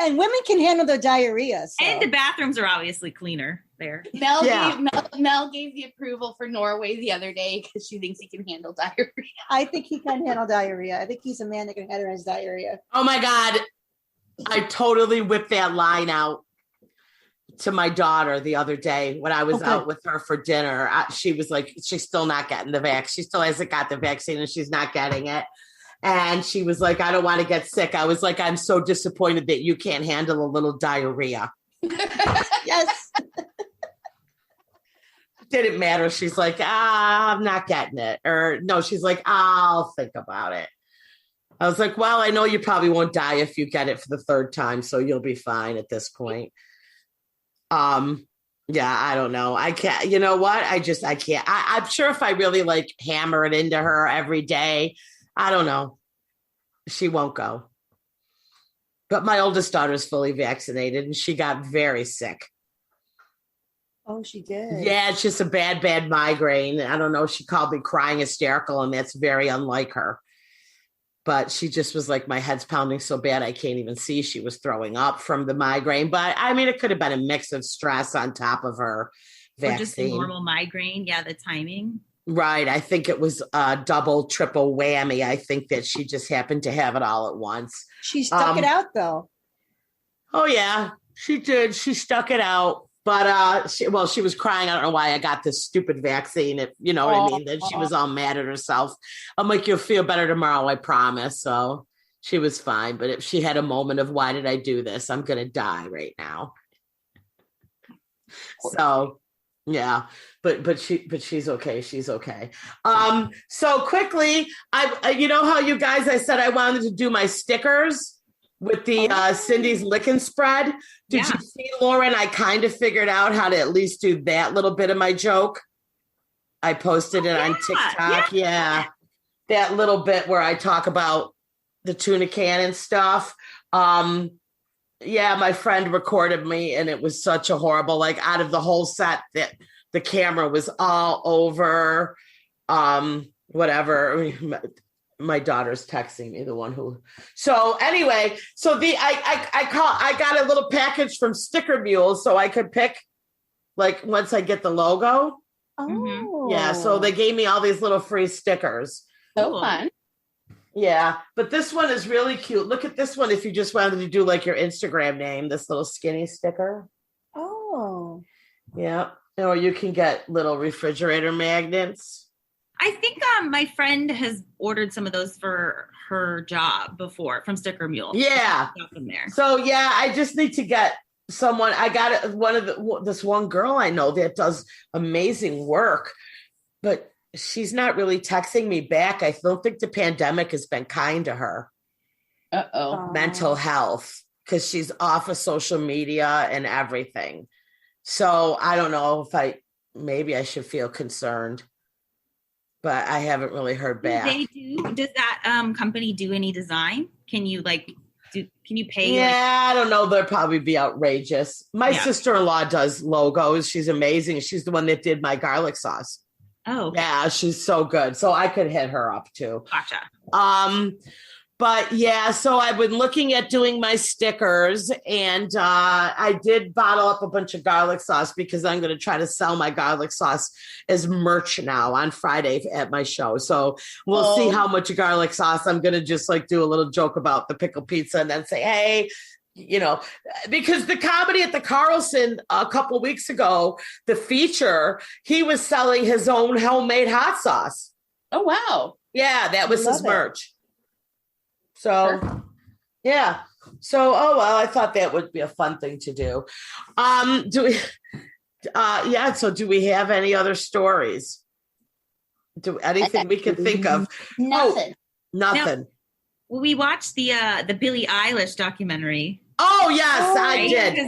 And women can handle their diarrhea. So. And the bathrooms are obviously cleaner there. Mel gave the approval for Norway the other day because she thinks he can handle diarrhea. I think he can handle diarrhea. I think he's a man that can handle his diarrhea. Oh my God. I totally whipped that line out to my daughter the other day when I was out with her for dinner. She was like, she's still not getting the vaccine. She still hasn't got the vaccine and she's not getting it. And she was like, I don't want to get sick. I was like, I'm so disappointed that you can't handle a little diarrhea. Yes. Didn't matter. She's like, I'm not getting it. Or no, she's like, I'll think about it. I was like, well, I know you probably won't die if you get it for the third time. So you'll be fine at this point. Yeah, I don't know. I can't, you know what? I can't. I'm sure if I really like hammer it into her every day, I don't know. She won't go. But my oldest daughter is fully vaccinated and she got very sick. Oh, she did? Yeah, it's just a bad migraine. I don't know. She called me crying hysterical and that's very unlike her. But she just was like, my head's pounding so bad I can't even see. She was throwing up from the migraine. But I mean, it could have been a mix of stress on top of her vaccine. Or just a normal migraine. Yeah, the timing. Right. I think it was a double, triple whammy. I think that she just happened to have it all at once. She stuck it out, though. Oh, yeah, she did. She stuck it out. But she was crying. I don't know why I got this stupid vaccine. You know what I mean? Then she was all mad at herself. I'm like, you'll feel better tomorrow, I promise. So she was fine. But if she had a moment of why did I do this? I'm going to die right now. So yeah, but she's okay. She's okay. So quickly, you know how you guys, I said I wanted to do my stickers with the Cindy's Lickin' Spread. Did you see, Lauren? I kind of figured out how to at least do that little bit of my joke. I posted it on TikTok. Yeah. That little bit where I talk about the tuna can and stuff. Yeah, my friend recorded me and it was such a horrible, like out of the whole set that the camera was all over, whatever. I mean, my daughter's texting me, the one who. So anyway, so I got a little package from Sticker Mule, so I could pick, like, once I get the logo. Oh, yeah. So they gave me all these little free stickers. So fun. Yeah, but this one is really cute. Look at this one. If you just wanted to do like your Instagram name, this little skinny sticker. Oh, yeah. Or you can get little refrigerator magnets. I think my friend has ordered some of those for her job before from Sticker Mule. Yeah. From there. So yeah, I just need to get someone. I got this one girl I know that does amazing work, but she's not really texting me back. I don't think the pandemic has been kind to her. Mental health, because she's off of social media and everything. So I don't know if maybe I should feel concerned. But I haven't really heard back. Does that company do any design? Can you can you pay? Yeah, I don't know. They'll probably be outrageous. My sister-in-law does logos. She's amazing. She's the one that did my garlic sauce. Oh, okay. Yeah, she's so good. So I could hit her up too. Gotcha. But yeah, so I've been looking at doing my stickers and I did bottle up a bunch of garlic sauce because I'm going to try to sell my garlic sauce as merch now on Friday at my show. So we'll see how much garlic sauce. I'm going to just like do a little joke about the pickle pizza and then say, hey, you know, because the comedy at the Carlson a couple of weeks ago, the feature, he was selling his own homemade hot sauce. Oh, wow. Yeah, that was his merch. So, yeah. So, I thought that would be a fun thing to do. So do we have any other stories? Anything we can think of? Nothing. Nothing. Now, we watched the Billie Eilish documentary. Oh, yes, I did.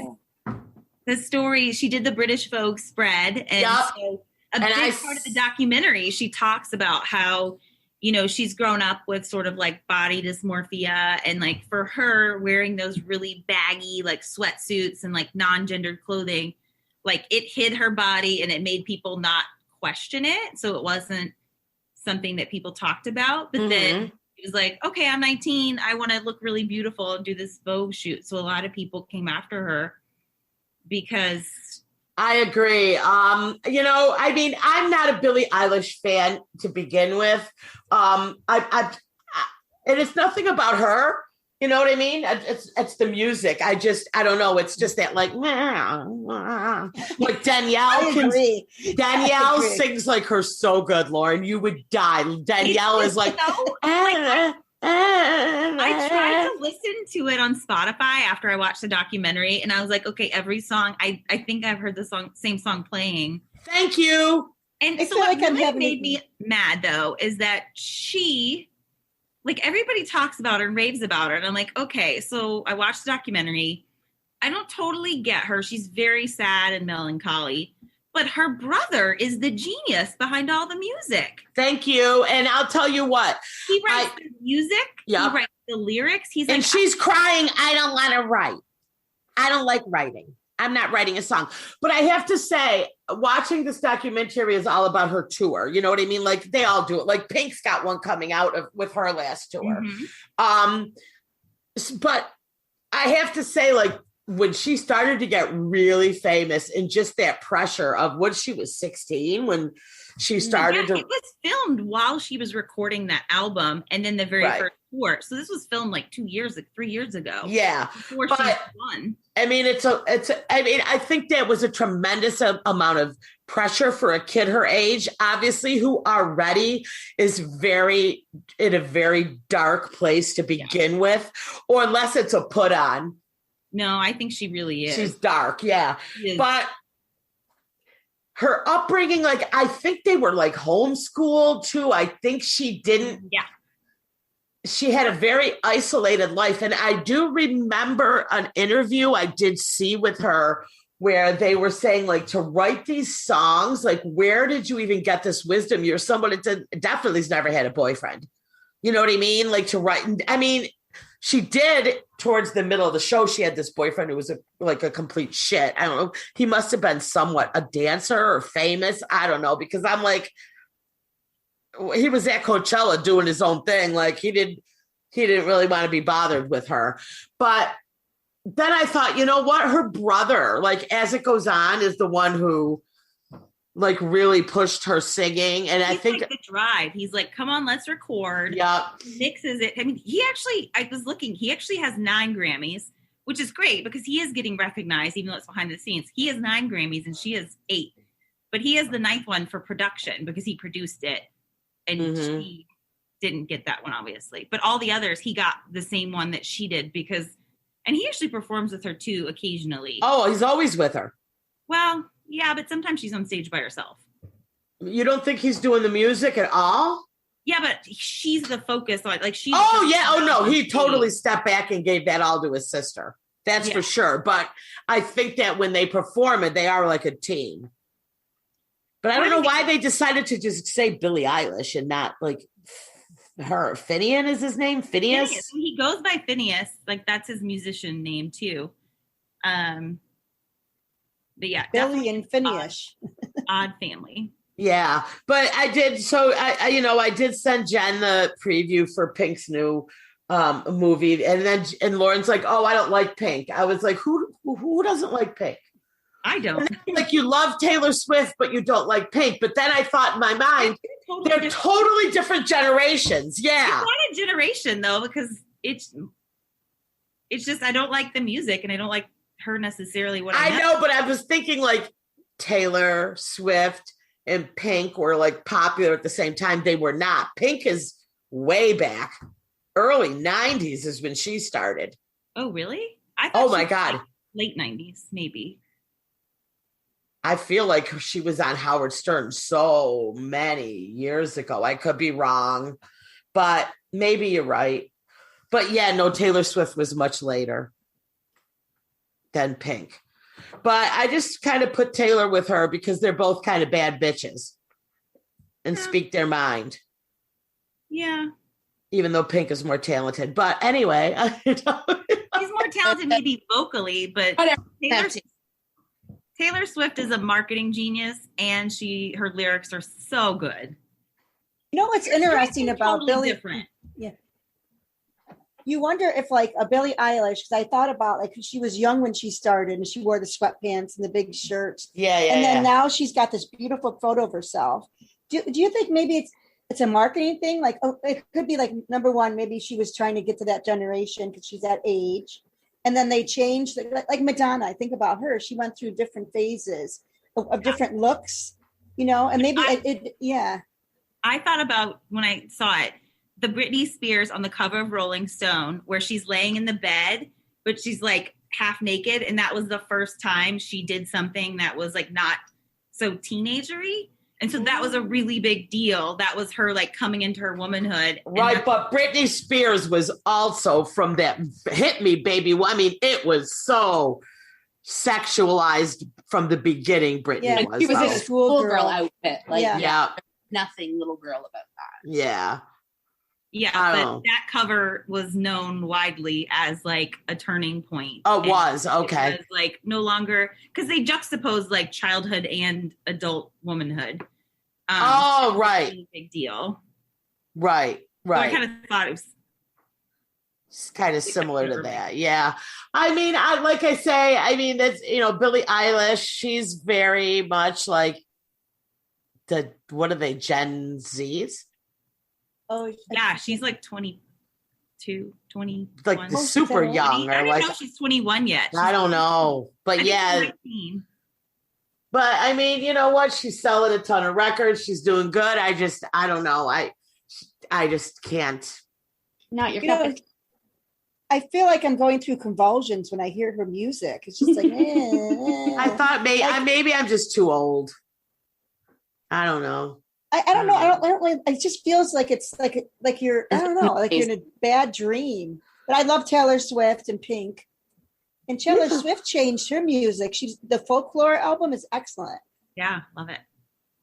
The story, she did the British Vogue spread. And so big part of the documentary, she talks about how, you know, she's grown up with sort of like body dysmorphia and like for her wearing those really baggy like sweatsuits and like non-gendered clothing, like it hid her body and it made people not question it. So it wasn't something that people talked about. But then She was like, okay, I'm 19. I want to look really beautiful and do this Vogue shoot. So a lot of people came after her because. I agree. I mean, I'm not a Billie Eilish fan to begin with. And it's nothing about her. You know what I mean? It's the music. I don't know. It's just that like Danielle sings like her so good, Lauren. You would die. Danielle is like, I tried to listen to it on Spotify after I watched the documentary, and I was like, okay, every song, I think I've heard the same song playing. Thank you. And so what really made me mad though is that she, like, everybody talks about her and raves about her. And I'm like, okay, so I watched the documentary. I don't totally get her. She's very sad and melancholy. But her brother is the genius behind all the music. Thank you. And I'll tell you what. He writes the music. Yeah. He writes the lyrics. And she's crying, I don't want to write. I don't like writing. I'm not writing a song. But I have to say, watching this documentary is all about her tour. You know what I mean? Like, they all do it. Like, Pink's got one coming out with her last tour. Mm-hmm. But I have to say, like, when she started to get really famous and just that pressure of when she was 16, when she started to... It was filmed while she was recording that album and then the very first tour. So this was filmed like 3 years ago. Yeah. Before she won. I mean, I think that was a tremendous amount of pressure for a kid her age, obviously, who already is in a very dark place to begin with, or unless it's a put on. No, I think she really is. She's dark, yeah. But her upbringing, like, I think they were like homeschooled too. I think she didn't. Yeah. She had a very isolated life. And I do remember an interview I did see with her where they were saying, like, to write these songs, like, where did you even get this wisdom? You're somebody that definitely has never had a boyfriend. You know what I mean? Like, to write. I mean, she did towards the middle of the show. She had this boyfriend who was a complete shit. I don't know. He must have been somewhat a dancer or famous. I don't know, because I'm like, he was at Coachella doing his own thing. Like, he didn't really want to be bothered with her. But then I thought, you know what? Her brother, like, as it goes on, is the one who, like, really pushed her singing. And I think like the drive. He's like, come on, let's record. Yeah. Mixes it. I mean, I was looking, he actually has 9 Grammys, which is great because he is getting recognized, even though it's behind the scenes. He has 9 Grammys and she has 8. But he has the 9th one for production because he produced it. And she didn't get that one, obviously. But all the others, he got the same one that she did and he actually performs with her too occasionally. Oh, he's always with her. Well, yeah, but sometimes she's on stage by herself. You don't think he's doing the music at all? Yeah, but she's the focus. Like she. Oh yeah. Oh no, he totally stepped back and gave that all to his sister. That's for sure. But I think that when they perform it, they are like a team. But I don't know why they decided to just say Billie Eilish and not like her. Finian is his name? Phineas? He goes by Phineas. Like, that's his musician name too. But yeah. Billy and Phineas. Odd family. Yeah. But I did. So I did send Jen the preview for Pink's new movie. And Lauren's like, oh, I don't like Pink. I was like, who doesn't like Pink? I don't. Like, you love Taylor Swift, but you don't like Pink. But then I thought in my mind, they're totally different generations. Yeah. It's not a generation, though, because it's just, I don't like the music and I don't like her necessarily. I know, but I was thinking like Taylor Swift and Pink were like popular at the same time. They were not. Pink is way back. Early 90s is when she started. Oh, really? Oh, my God. Late 90s, maybe. I feel like she was on Howard Stern so many years ago. I could be wrong, but maybe you're right. But yeah, no, Taylor Swift was much later than Pink. But I just kind of put Taylor with her because they're both kind of bad bitches and speak their mind. Yeah. Even though Pink is more talented. But anyway. She's more talented maybe vocally, but Taylor Swift is a marketing genius, and her lyrics are so good. You know what's interesting about totally Billie? Different. Yeah. you wonder if like a Billie Eilish, because I thought about like she was young when she started and she wore the sweatpants and the big shirts. Yeah. And then now she's got this beautiful photo of herself. Do you think maybe it's a marketing thing? Like, oh, it could be like, number one, maybe she was trying to get to that generation because she's that age. And then they changed, like Madonna. I think about her. She went through different phases of different looks, you know, and maybe I thought about when I saw it, the Britney Spears on the cover of Rolling Stone, where she's laying in the bed, but she's like half naked. And that was the first time she did something that was like not so teenagery. And so that was a really big deal. That was her like coming into her womanhood. Right. But Britney Spears was also from that Hit Me Baby. I mean, it was so sexualized from the beginning. Britney was. She was a schoolgirl outfit. Like, nothing little girl about that. Yeah. Yeah, but that cover was known widely as like a turning point. Oh, it was. Okay. It was like no longer, because they juxtaposed like childhood and adult womanhood. Right. A big deal. Right. So I kind of thought it was kind of similar to that. Yeah. I mean, that's, Billie Eilish, she's very much like what are they, Gen Zs? Oh, yeah, she's like 22, 21. Like super young. I don't know if she's 21 yet. I don't know. But yeah. But I mean, you know what? She's selling a ton of records. She's doing good. I don't know. I just can't. Not your cup. I feel like I'm going through convulsions when I hear her music. It's just like, I thought maybe I'm just too old. I don't know. I don't know. I don't. It just feels like it's like you're. I don't know. Like you're in a bad dream. But I love Taylor Swift and Pink. And Taylor Swift changed her music. The Folklore album is excellent. Yeah, love it.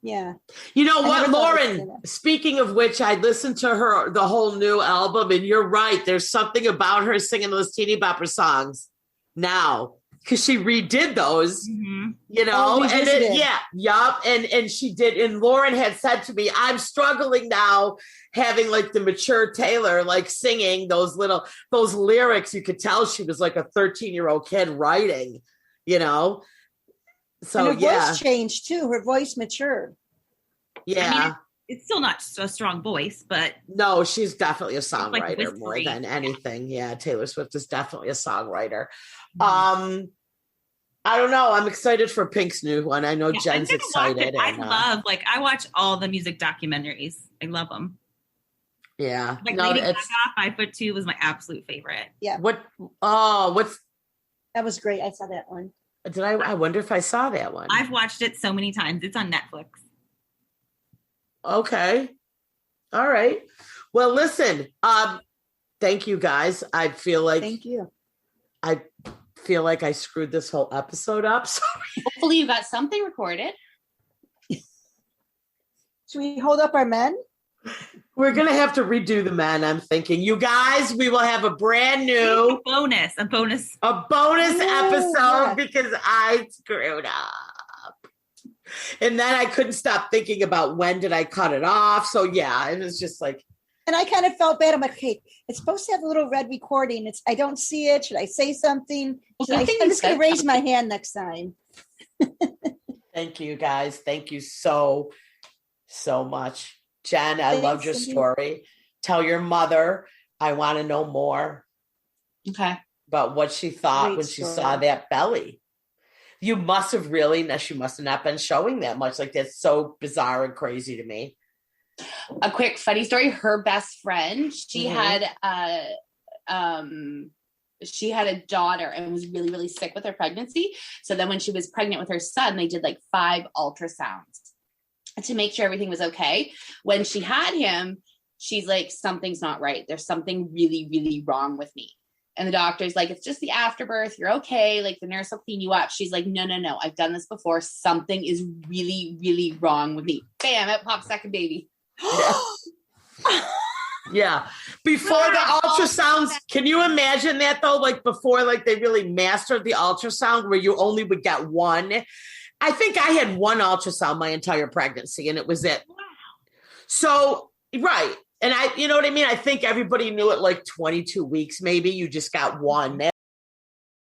Yeah. You know what, Lauren? Speaking of which, I listened to the whole new album, and you're right. There's something about her singing those teeny bopper songs now. Because she redid those, and she did. And Lauren had said to me, I'm struggling now having like the mature Taylor, like singing those lyrics. You could tell she was like a 13-year-old kid writing, So and her voice changed too. Her voice matured. Yeah. I mean, it's still not a strong voice, but. No, she's definitely a songwriter more than anything. Yeah. Taylor Swift is definitely a songwriter. I don't know. I'm excited for Pink's new one. I know Jen's excited. I watch all the music documentaries. I love them. Yeah. Like Lady Gaga, 5'2" was my absolute favorite. Yeah. That was great. I saw that one. I wonder if I saw that one. I've watched it so many times. It's on Netflix. Okay. All right. Well, listen, thank you guys. Thank you. I feel like I screwed this whole episode up. Sorry. Hopefully you got something recorded. Should we hold up our men? We're going to have to redo the men, I'm thinking. You guys, we will have a brand new... A bonus episode because I screwed up. And then I couldn't stop thinking about when did I cut it off. So yeah, it was just like... And I kind of felt bad. I'm like, okay, it's supposed to have a little red recording. I don't see it. Should I say something? I'm just going to raise my hand next time. Thank you, guys. Thank you so much. Jen, I loved your story. Tell your mother I want to know more. Okay. About what she thought when she saw that belly. You must have she must have not been showing that much. Like, that's so bizarre and crazy to me. A quick funny story. Her best friend, she had a daughter and was really, really sick with her pregnancy. So then when she was pregnant with her son, they did like 5 ultrasounds to make sure everything was okay. When she had him, she's like, something's not right. There's something really, really wrong with me. And the doctor's like, it's just the afterbirth. You're okay. Like, the nurse will clean you up. She's like, no. I've done this before. Something is really, really wrong with me. Bam, it pops second baby. Yeah. Before the ultrasounds, can you imagine that though? Like before, like they really mastered the ultrasound where you only would get one. I think I had one ultrasound my entire pregnancy and it was it. Wow. So, right. And you know what I mean? I think everybody knew it like 22 weeks, maybe you just got one.